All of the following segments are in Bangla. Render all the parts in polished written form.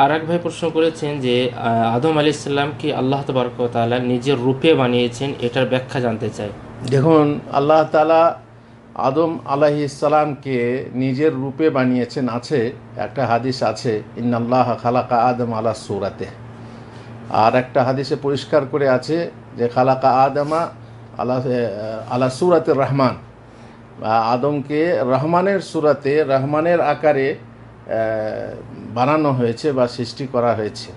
আর এক ভাই প্রশ্ন করেছেন যে আদম আলাইহিস সালাম কি আল্লাহ তাবারক ওয়া তাআলা নিজের রূপে বানিয়েছেন, এটার ব্যাখ্যা জানতে চাই। দেখুন, আল্লাহ তাআলা আদম আলাইহিস সালামকে নিজের রূপে বানিয়েছেন। আছে একটা হাদিস আছে, ইন্নাল্লাহ খালাকা আদম আলা সূরাতে। আর একটা হাদিসে পরিষ্কার করে আছে যে খালাকা আদমা আলা আলা সূরাতির রহমান, আদমকে রহমানের সূরাতে, রহমানের আকারে বানানো হয়েছে বা সৃষ্টি করা হয়েছে।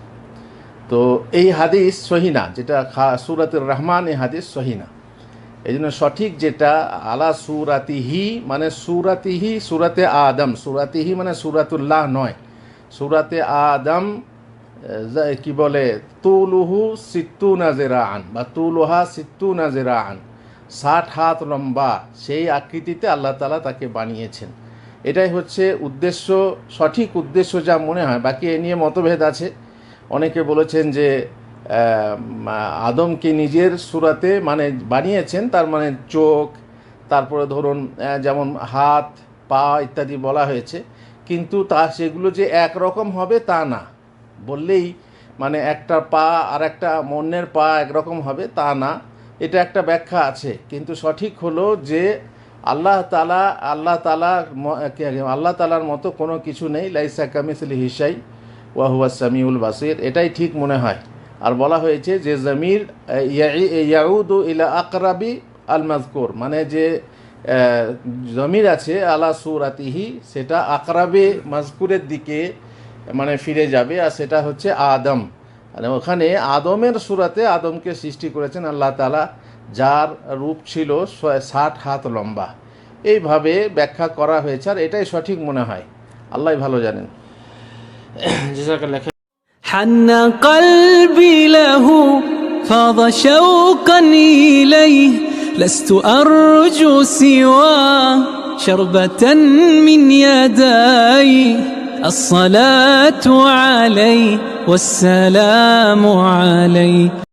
তো এই হাদিস সহি না, যেটা সূরাতুর রহমান, এই হাদিস সহি না। এই জন্য সঠিক যেটা আলা সুরাতিহি মানে সুরাতিহি, সুরাতে আদম, সুরাতিহি মানে সুরাতুল্লাহ নয়, সুরাতে আদম। কি বলে, তুলুহু সিত্তুনা জিরাআন বা তুলুহা সিত্তুনা জিরাআন, 60 হাত লম্বা সেই আকৃতিতে আল্লাহ তাআলা তাকে বানিয়েছেন। এটাই হচ্ছে উদ্দেশ্য, সঠিক উদ্দেশ্য যা মনে হয়। বাকি এ নিয়ে মতভেদ আছে। অনেকে বলেছেন যে আদমকে নিজের সুরাতে মানে বানিয়েছেন, তার মানে চোখ, তারপরে ধরুন যেমন হাত পা ইত্যাদি বলা হয়েছে, কিন্তু তা সেগুলো যে একরকম হবে তা না। বললেই মানে একটা পা আর একটা অন্যের পা একরকম হবে তা না, এটা একটা ব্যাখ্যা আছে। কিন্তু সঠিক হলো যে আল্লাহ তাআলার মতো কোনো কিছু নেই, লাইসা কামিসলিহি শাই ওয়া হুয়া সামিউল বাসির, এটাই ঠিক মনে হয়। আর বলা হয়েছে যে জমির ইয়াউদু ইলা আকরাবি আল মাজকুর, মানে যে জমির আছে আলা সুরাতিহি, সেটা আকরাবে মাজকুরের দিকে মানে ফিরে যাবে, আর সেটা হচ্ছে আদম। আর ওখানে আদমের সুরাতে আদমকে সৃষ্টি করেছেন আল্লাহ তাআলা, যার রূপ ছিল 60 হাত লম্বা। এইভাবে ব্যাখ্যা করা হয়েছে, আর এটাই সঠিক মনে হয়। আল্লাহ ভালো জানেন। জাযাকাল্লাহ। حن قلبي له فاض شوقا إليه لست أرجو سوى شربة من يدي الصلاة عليه والسلام عليه.